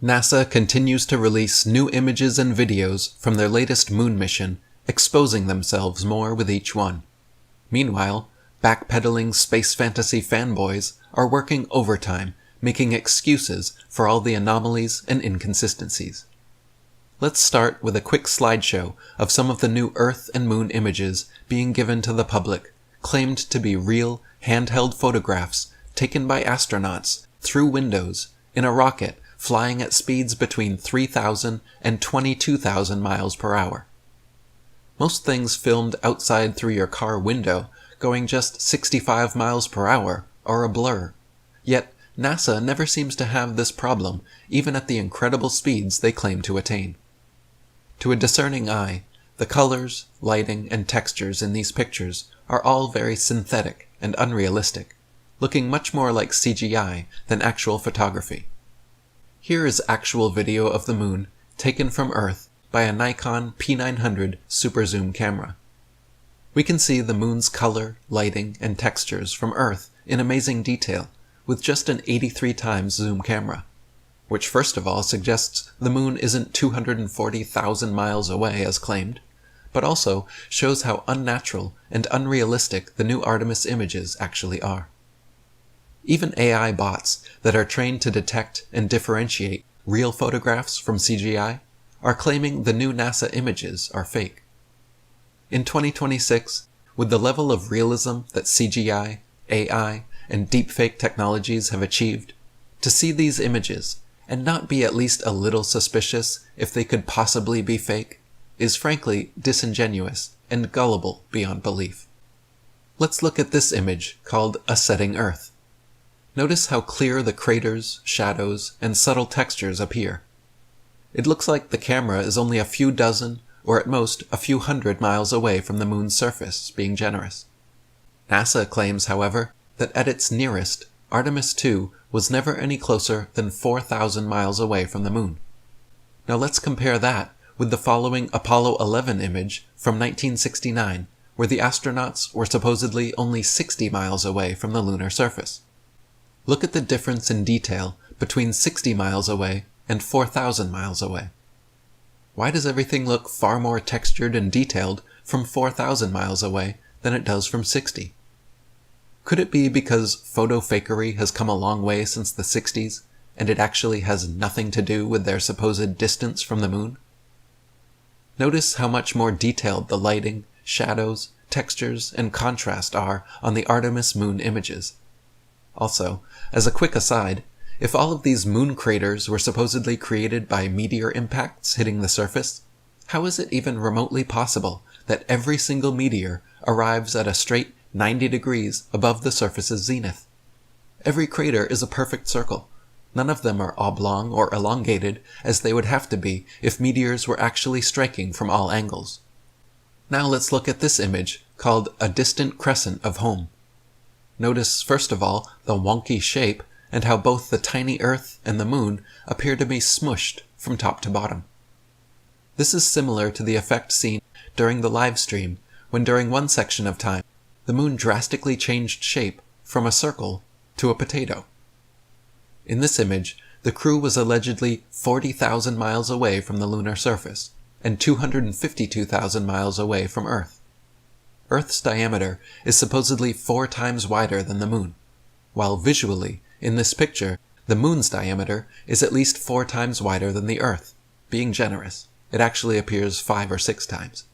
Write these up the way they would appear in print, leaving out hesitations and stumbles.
NASA continues to release new images and videos from their latest moon mission, exposing themselves more with each one. Meanwhile, backpedaling space fantasy fanboys are working overtime, making excuses for all the anomalies and inconsistencies. Let's start with a quick slideshow of some of the new Earth and Moon images being given to the public, claimed to be real, handheld photographs taken by astronauts through windows in a rocket flying at speeds between 3,000 and 22,000 miles per hour. Most things filmed outside through your car window going just 65 miles per hour are a blur. Yet, NASA never seems to have this problem, even at the incredible speeds they claim to attain. To a discerning eye, the colors, lighting, and textures in these pictures are all very synthetic and unrealistic, looking much more like CGI than actual photography. Here is actual video of the moon taken from Earth by a Nikon P900 super zoom camera. We can see the moon's color, lighting, and textures from Earth in amazing detail with just an 83 times zoom camera, which first of all suggests the moon isn't 240,000 miles away as claimed, but also shows how unnatural and unrealistic the new Artemis images actually are. Even AI bots that are trained to detect and differentiate real photographs from CGI are claiming the new NASA images are fake. In 2026, with the level of realism that CGI, AI, and deepfake technologies have achieved, to see these images and not be at least a little suspicious if they could possibly be fake is frankly disingenuous and gullible beyond belief. Let's look at this image called A Setting Earth. Notice how clear the craters, shadows, and subtle textures appear. It looks like the camera is only a few dozen, or at most a few hundred miles away from the moon's surface, being generous. NASA claims, however, that at its nearest, Artemis II was never any closer than 4,000 miles away from the moon. Now let's compare that with the following Apollo 11 image from 1969, where the astronauts were supposedly only 60 miles away from the lunar surface. Look at the difference in detail between 60 miles away and 4,000 miles away. Why does everything look far more textured and detailed from 4,000 miles away than it does from 60? Could it be because photo fakery has come a long way since the 60s, and it actually has nothing to do with their supposed distance from the moon? Notice how much more detailed the lighting, shadows, textures, and contrast are on the Artemis moon images. Also, as a quick aside, if all of these moon craters were supposedly created by meteor impacts hitting the surface, how is it even remotely possible that every single meteor arrives at a straight 90 degrees above the surface's zenith? Every crater is a perfect circle. None of them are oblong or elongated as they would have to be if meteors were actually striking from all angles. Now let's look at this image called A Distant Crescent of Home. Notice, first of all, the wonky shape and how both the tiny Earth and the moon appear to be smushed from top to bottom. This is similar to the effect seen during the live stream when during one section of time, the moon drastically changed shape from a circle to a potato. In this image, the crew was allegedly 40,000 miles away from the lunar surface and 252,000 miles away from Earth. Earth's diameter is supposedly 4 times wider than the moon, while visually, in this picture, the moon's diameter is at least 4 times wider than the Earth. Being generous, it actually appears 5 or 6 times.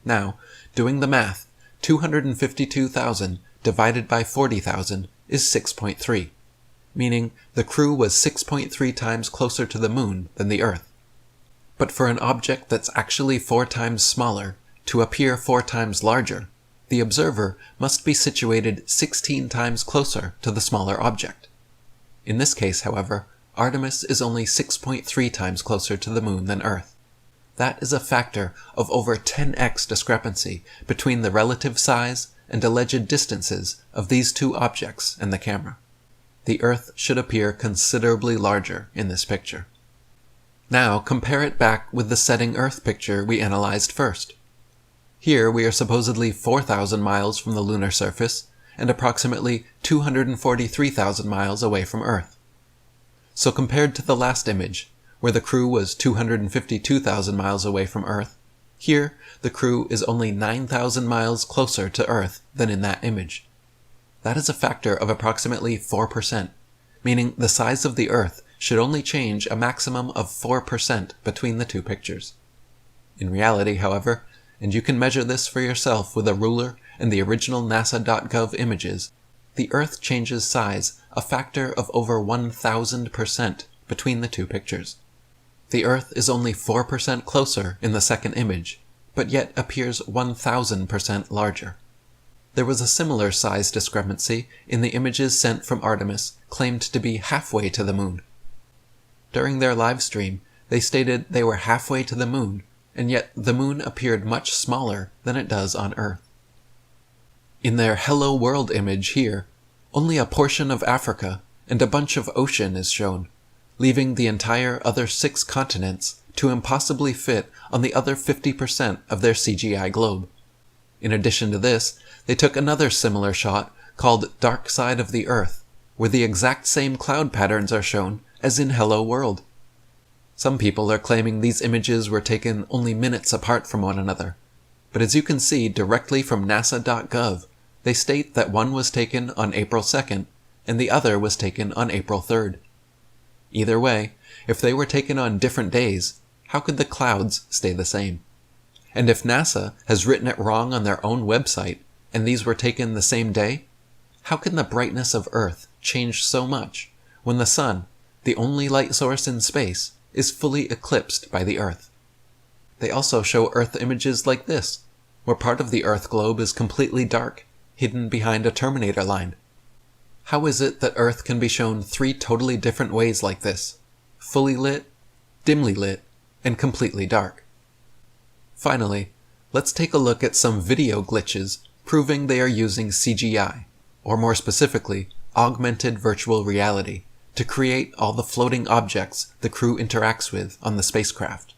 Now, doing the math, 252,000 divided by 40,000 is 6.3, meaning the crew was 6.3 times closer to the moon than the Earth. But for an object that's actually 4 times smaller to appear 4 times larger, the observer must be situated 16 times closer to the smaller object. In this case, however, Artemis is only 6.3 times closer to the moon than Earth. That is a factor of over 10x discrepancy between the relative size and alleged distances of these two objects and the camera. The Earth should appear considerably larger in this picture. Now compare it back with the setting Earth picture we analyzed first. Here we are supposedly 4,000 miles from the lunar surface and approximately 243,000 miles away from Earth. So compared to the last image, where the crew was 252,000 miles away from Earth, here the crew is only 9,000 miles closer to Earth than in that image. That is a factor of approximately 4%, meaning the size of the Earth should only change a maximum of 4% between the two pictures. In reality, however, and you can measure this for yourself with a ruler and the original NASA.gov images, the Earth changes size a factor of over 1,000% between the two pictures. The Earth is only 4% closer in the second image, but yet appears 1,000% larger. There was a similar size discrepancy in the images sent from Artemis, claimed to be halfway to the Moon. During their live stream, they stated they were halfway to the Moon, and yet the Moon appeared much smaller than it does on Earth. In their Hello World image here, only a portion of Africa and a bunch of ocean is shown, leaving the entire other 6 continents to impossibly fit on the other 50% of their CGI globe. In addition to this, they took another similar shot called Dark Side of the Earth, where the exact same cloud patterns are shown as in Hello World. Some people are claiming these images were taken only minutes apart from one another, but as you can see directly from NASA.gov, they state that one was taken on April 2nd and the other was taken on April 3rd. Either way, if they were taken on different days, how could the clouds stay the same? And if NASA has written it wrong on their own website, and these were taken the same day, how can the brightness of Earth change so much when the Sun, the only light source in space, is fully eclipsed by the Earth? They also show Earth images like this, where part of the Earth globe is completely dark, hidden behind a Terminator line. How is it that Earth can be shown 3 totally different ways like this? Fully lit, dimly lit, and completely dark. Finally, let's take a look at some video glitches proving they are using CGI, or more specifically, augmented virtual reality, to create all the floating objects the crew interacts with on the spacecraft.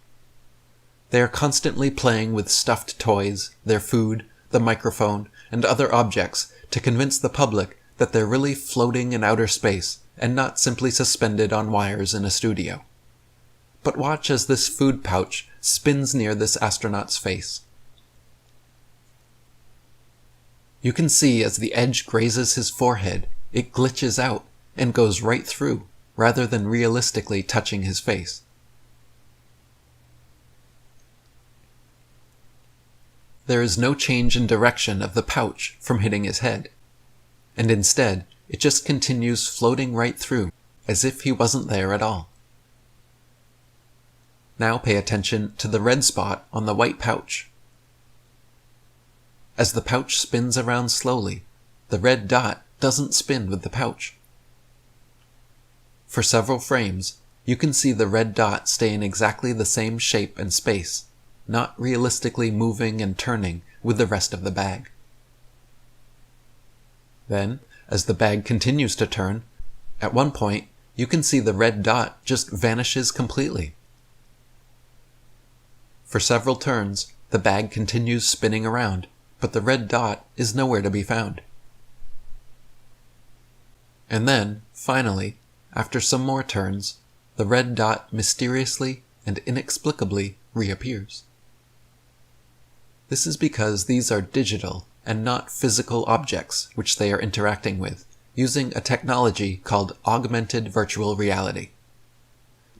They are constantly playing with stuffed toys, their food, the microphone, and other objects to convince the public that they're really floating in outer space and not simply suspended on wires in a studio. But watch as this food pouch spins near this astronaut's face. You can see as the edge grazes his forehead, it glitches out and goes right through, rather than realistically touching his face. There is no change in direction of the pouch from hitting his head, and instead, it just continues floating right through, as if he wasn't there at all. Now pay attention to the red spot on the white pouch. As the pouch spins around slowly, the red dot doesn't spin with the pouch. For several frames, you can see the red dot stay in exactly the same shape and space, not realistically moving and turning with the rest of the bag. Then, as the bag continues to turn, at one point, you can see the red dot just vanishes completely. For several turns, the bag continues spinning around, but the red dot is nowhere to be found. And then, finally, after some more turns, the red dot mysteriously and inexplicably reappears. This is because these are digital and not physical objects which they are interacting with, using a technology called augmented virtual reality.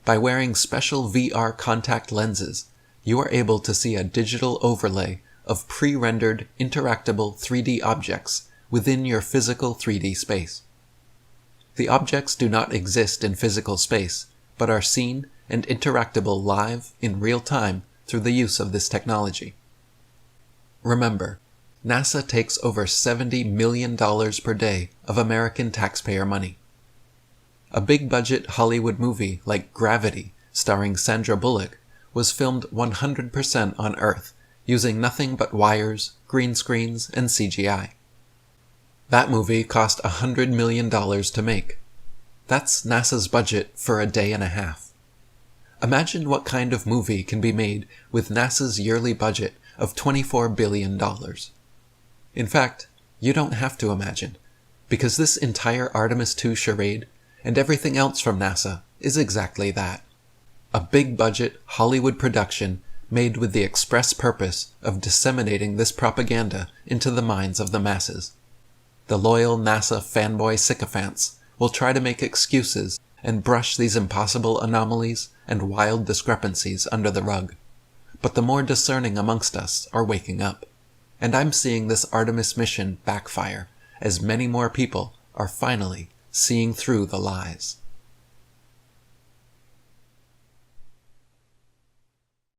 By wearing special VR contact lenses, you are able to see a digital overlay of pre-rendered interactable 3D objects within your physical 3D space. The objects do not exist in physical space, but are seen and interactable live in real time through the use of this technology. Remember, NASA takes over $70 million per day of American taxpayer money. A big-budget Hollywood movie like Gravity, starring Sandra Bullock, was filmed 100% on Earth, using nothing but wires, green screens, and CGI. That movie cost $100 million to make. That's NASA's budget for a day and a half. Imagine what kind of movie can be made with NASA's yearly budget of $24 billion. In fact, you don't have to imagine, because this entire Artemis II charade and everything else from NASA is exactly that. A big-budget Hollywood production made with the express purpose of disseminating this propaganda into the minds of the masses. The loyal NASA fanboy sycophants will try to make excuses and brush these impossible anomalies and wild discrepancies under the rug. But the more discerning amongst us are waking up. And I'm seeing this Artemis mission backfire as many more people are finally seeing through the lies.